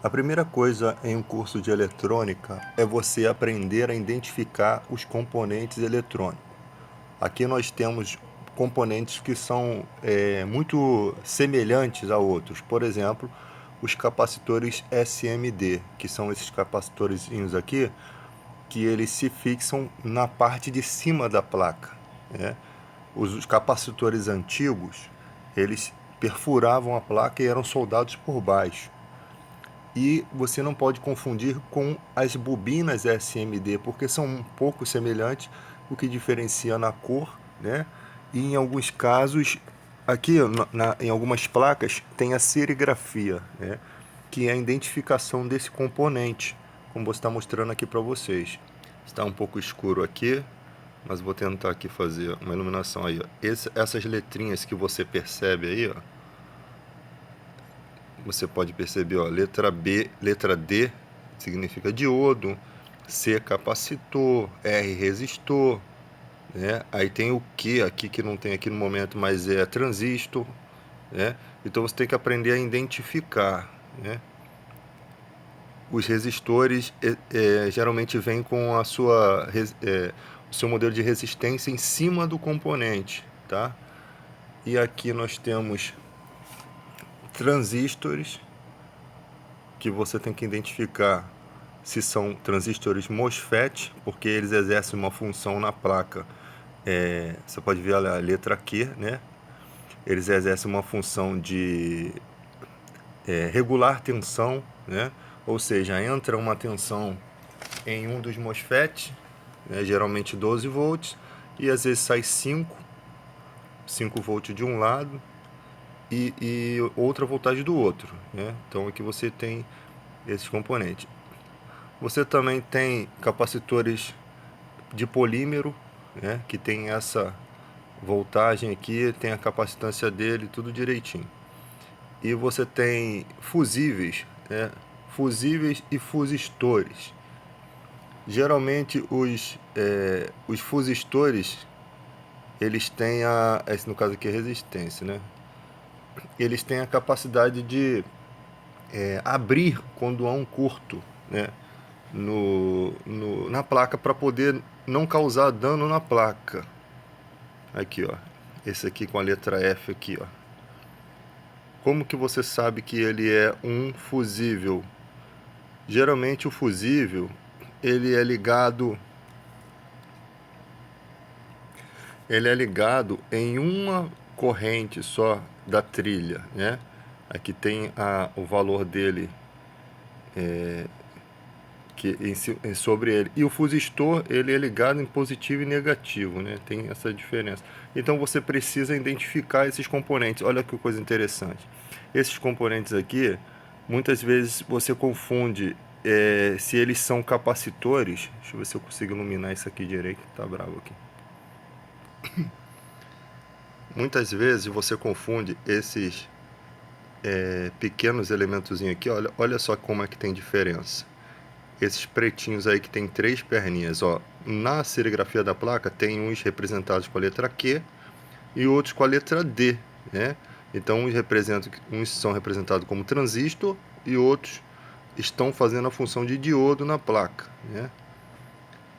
A primeira coisa em um curso de eletrônica é você aprender a identificar os componentes eletrônicos. Aqui nós temos componentes que são muito semelhantes a outros. Por exemplo, os capacitores SMD, que são esses capacitores aqui, que eles se fixam na parte de cima da placa, né? Os capacitores antigos, eles perfuravam a placa e eram soldados por baixo. E você não pode confundir com as bobinas SMD, porque são um pouco semelhantes, o que diferencia na cor, né? E em alguns casos, aqui em algumas placas, tem a serigrafia, né? Que é a identificação desse componente, como você está mostrando aqui para vocês. Está um pouco escuro aqui, mas vou tentar aqui fazer uma iluminação aí. Ó. Essas letrinhas que você percebe aí, ó, você pode perceber, ó, letra B, letra D significa diodo, C capacitor, R resistor, né? Aí tem o Q aqui que não tem aqui no momento, mas é transistor, né? Então você tem que aprender a identificar, né? Os resistores geralmente vêm com o seu modelo de resistência em cima do componente, tá? E aqui nós temos transistores que você tem que identificar se são transistores MOSFET, porque eles exercem uma função na placa. Você pode ver a letra Q, né? Eles exercem uma função de regular tensão, né? Ou seja, entra uma tensão em um dos MOSFET, né? Geralmente 12 volts, e às vezes sai 5 volts de um lado e outra voltagem do outro, né? Então aqui você tem esses componentes. Você também tem capacitores de polímero, né, que tem essa voltagem aqui, tem a capacitância dele, tudo direitinho. E você tem fusíveis, né, fusíveis e fusistores. Geralmente os fusistores, eles têm esse no caso aqui é resistência, né? Eles têm a capacidade de abrir quando há um curto, né? Na placa para poder não causar dano na placa. Aqui, ó. Esse aqui com a letra F aqui, ó. Como que você sabe que ele é um fusível? Geralmente o fusível, ele é ligado em uma corrente só da trilha, né? Aqui tem o valor dele sobre ele. E o fusistor, ele é ligado em positivo e negativo, né? Tem essa diferença. Então você precisa identificar esses componentes. Olha que coisa interessante. Esses componentes aqui, muitas vezes você confunde se eles são capacitores. Deixa eu ver se eu consigo iluminar isso aqui direito. Tá bravo aqui. Muitas vezes você confunde esses pequenos elementos aqui. Olha só como é que tem diferença. Esses pretinhos aí que tem 3 perninhas, ó. Na serigrafia da placa tem uns representados com a letra Q e outros com a letra D, né? Então uns são representados como transistor e outros estão fazendo a função de diodo na placa, né?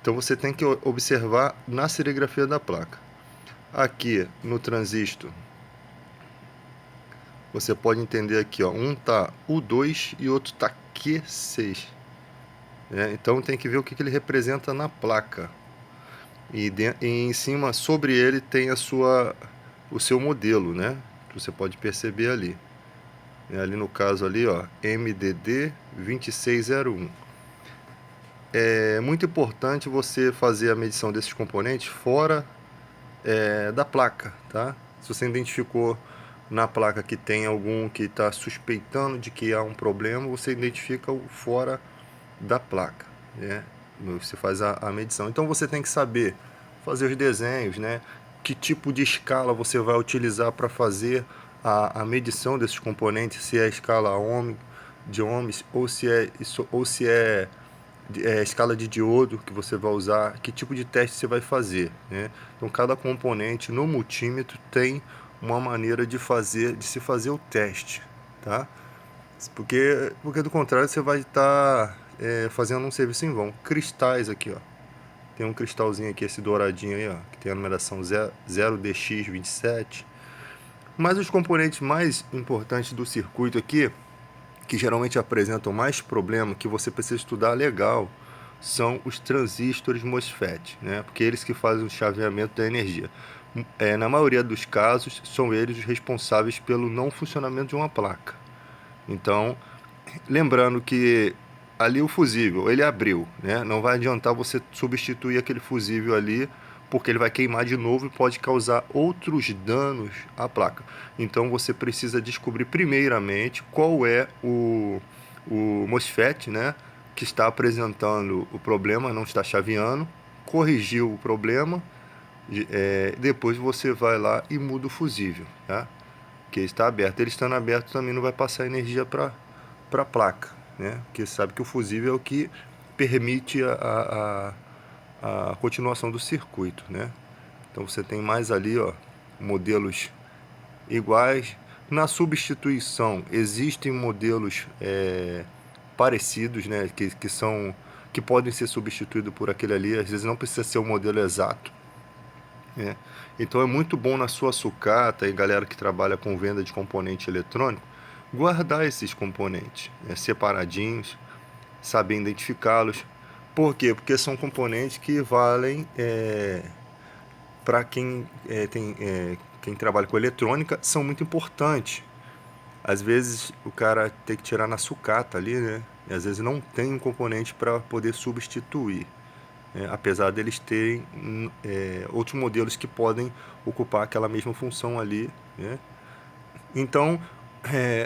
Então você tem que observar na serigrafia da placa. Aqui no transistor você pode entender aqui, ó, um tá U2 e outro tá Q6. Então tem que ver o que ele representa na placa. E em cima, sobre ele, tem o seu modelo, né? Que você pode perceber ali. Ali no caso ali, ó, MDD 2601. É muito importante você fazer a medição desses componentes fora da placa, tá? Se você identificou na placa que tem algum que está suspeitando de que há um problema, você identifica o fora da placa, né? Você faz a medição. Então você tem que saber fazer os desenhos, né? Que tipo de escala você vai utilizar para fazer a medição desses componentes, se é a escala de ohms ou se é escala de diodo que você vai usar, que tipo de teste você vai fazer, né? Então cada componente no multímetro tem uma maneira de se fazer o teste, tá? Porque do contrário você vai estar fazendo um serviço em vão. Cristais aqui, ó. Tem um cristalzinho aqui, esse douradinho aí, ó, que tem a numeração 0DX27. Mas os componentes mais importantes do circuito aqui, que geralmente apresentam mais problema, que você precisa estudar legal, são os transistores MOSFET, né? Porque eles que fazem o chaveamento da energia. Na maioria dos casos, são eles os responsáveis pelo não funcionamento de uma placa. Então, lembrando que ali o fusível, ele abriu, né? Não vai adiantar você substituir aquele fusível ali, porque ele vai queimar de novo e pode causar outros danos à placa. Então você precisa descobrir primeiramente qual é o MOSFET, né, que está apresentando o problema, não está chaveando, corrigiu o problema, depois você vai lá e muda o fusível, tá? Que está aberto. Ele estando aberto também não vai passar energia para a placa, né? Porque sabe que o fusível é o que permite a continuação do circuito, né? Então você tem mais ali, ó, modelos iguais. Na substituição existem modelos parecidos, né? Que podem ser substituídos por aquele ali. Às vezes não precisa ser o modelo exato, né? Então é muito bom na sua sucata e galera que trabalha com venda de componente eletrônico, guardar esses componentes separadinhos, saber identificá-los. Por quê? Porque são componentes que valem para quem trabalha com eletrônica, são muito importantes. Às vezes o cara tem que tirar na sucata ali, né? E às vezes não tem um componente para poder substituir, né? Apesar deles terem outros modelos que podem ocupar aquela mesma função ali, né? Então,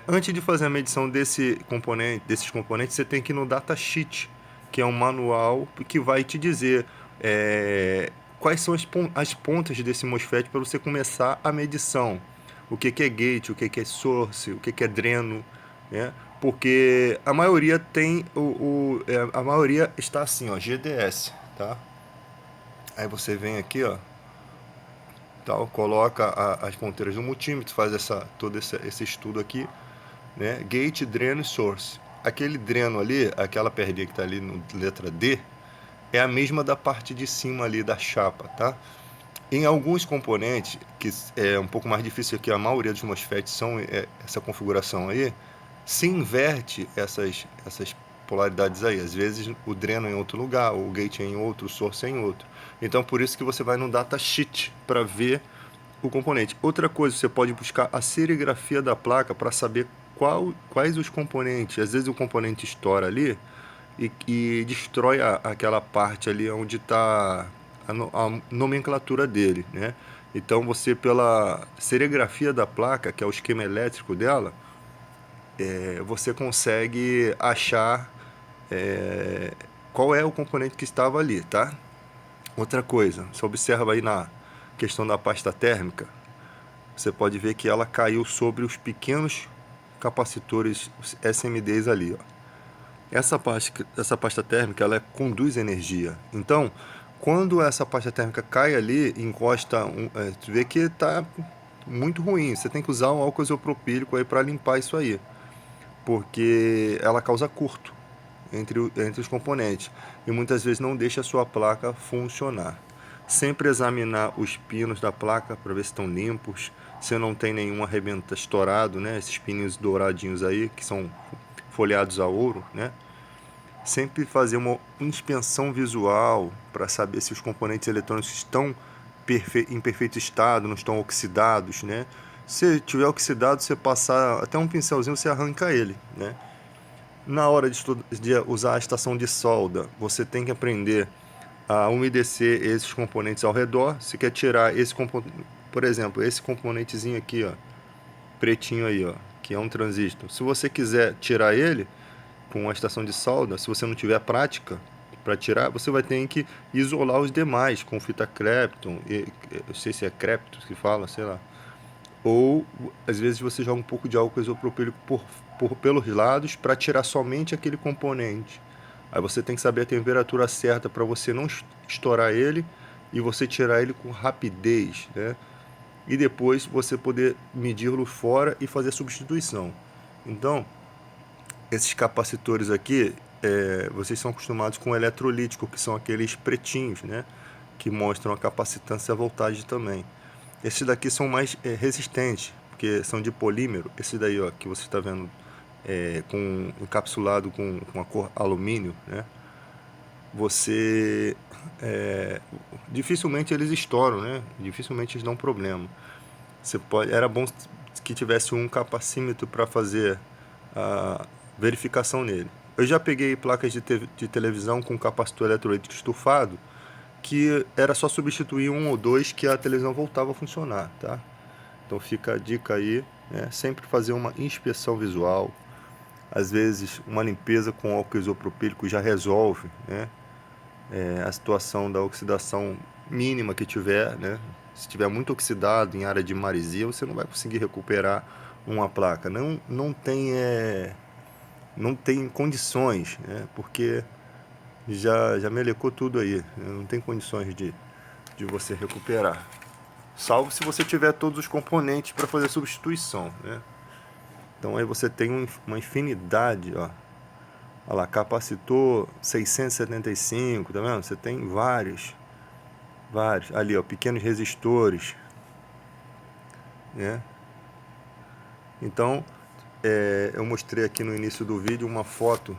antes de fazer a medição desses componentes, você tem que ir no datasheet, que é um manual que vai te dizer quais são as pontas desse MOSFET para você começar a medição. O que é gate, o que é source, o que é dreno, né? Porque a maioria tem a maioria está assim, ó, GDS, tá? Aí você vem aqui, ó, tal, coloca as ponteiras do multímetro, faz todo esse estudo aqui, né? Gate, dreno e source. Aquele dreno ali, aquela perdinha que está ali no letra D, é a mesma da parte de cima ali da chapa, tá? Em alguns componentes, que é um pouco mais difícil que a maioria dos MOSFETs são essa configuração aí, se inverte essas polaridades aí. Às vezes o dreno é em outro lugar, o gate é em outro, o source é em outro. Então por isso que você vai no datasheet para ver o componente. Outra coisa, você pode buscar a serigrafia da placa para saber quais os componentes. Às vezes o componente estoura ali e destrói aquela parte ali onde está a nomenclatura dele, né? Então você, pela serigrafia da placa, que é o esquema elétrico dela, você consegue achar qual é o componente que estava ali, tá? Outra coisa, você observa aí na questão da pasta térmica, você pode ver que ela caiu sobre os pequenos capacitores, os SMDs ali, ó. Essa pasta térmica, ela conduz energia. Então, quando essa pasta térmica cai ali, encosta, tu vê que está muito ruim. Você tem que usar um álcool isopropílico aí para limpar isso aí, porque ela causa curto entre os componentes e muitas vezes não deixa a sua placa funcionar. Sempre examinar os pinos da placa para ver se estão limpos, se não tem nenhum arrebenta estourado, né? Esses pininhos douradinhos aí que são folheados a ouro, né? Sempre fazer uma inspeção visual para saber se os componentes eletrônicos estão em perfeito estado, não estão oxidados, né? Se tiver oxidado, você passar até um pincelzinho, você arranca ele, né? Na hora de usar a estação de solda, você tem que aprender a umedecer esses componentes ao redor. Se quer tirar esse componente, por exemplo, esse componentezinho aqui, ó, pretinho aí, ó, que é um transistor. Se você quiser tirar ele com a estação de solda, se você não tiver prática para tirar, você vai ter que isolar os demais com fita Crepton, eu sei se é Crepton que fala, sei lá. Ou às vezes você joga um pouco de álcool isopropílico pelos lados para tirar somente aquele componente. Aí você tem que saber a temperatura certa para você não estourar ele e você tirar ele com rapidez, né? E depois você poder medi-lo fora e fazer a substituição. Então, Esses capacitores aqui, vocês são acostumados com o eletrolítico, que são aqueles pretinhos, né? Que mostram a capacitância e a voltagem também. Esses daqui são mais resistentes, porque são de polímero. Esse daí, ó, que você está vendo, encapsulado com a cor alumínio, né? Você dificilmente eles estouram, né? Dificilmente eles dão problema. Era bom que tivesse um capacímetro para fazer a verificação nele. Eu já peguei placas de televisão com capacitor eletrolítico estufado, que era só substituir um ou dois que a televisão voltava a funcionar, tá? Então fica a dica aí, né? Sempre fazer uma inspeção visual. Às vezes uma limpeza com álcool isopropílico já resolve, né? A situação da oxidação mínima que tiver, né? Se tiver muito oxidado em área de maresia, você não vai conseguir recuperar uma placa. Não tem condições, né? Porque já melecou tudo aí, né? Não tem condições de você recuperar. Salvo se você tiver todos os componentes para fazer substituição, né? Então aí você tem uma infinidade, ó. Olha lá, capacitor 675, tá vendo? Você tem vários. Ali, ó, pequenos resistores, né? Então, eu mostrei aqui no início do vídeo uma foto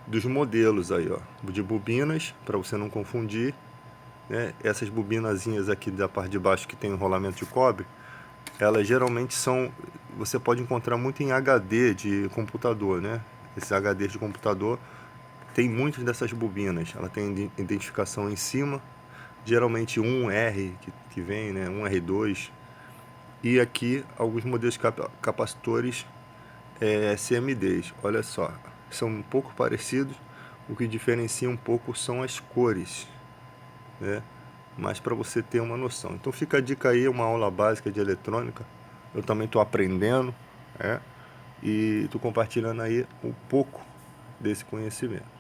dos modelos aí, ó, de bobinas, para você não confundir, né? Essas bobinazinhas aqui da parte de baixo que tem enrolamento de cobre, elas geralmente você pode encontrar muito em HD de computador, né? Esses HDs de computador tem muitas dessas bobinas, ela tem identificação em cima, geralmente 1R que vem, né? 1R2, e aqui alguns modelos de capacitores CMDs. Olha só, são um pouco parecidos, o que diferencia um pouco são as cores, né? Mas para você ter uma noção. Então fica a dica aí, uma aula básica de eletrônica. Eu também estou aprendendo, e estou compartilhando aí um pouco desse conhecimento.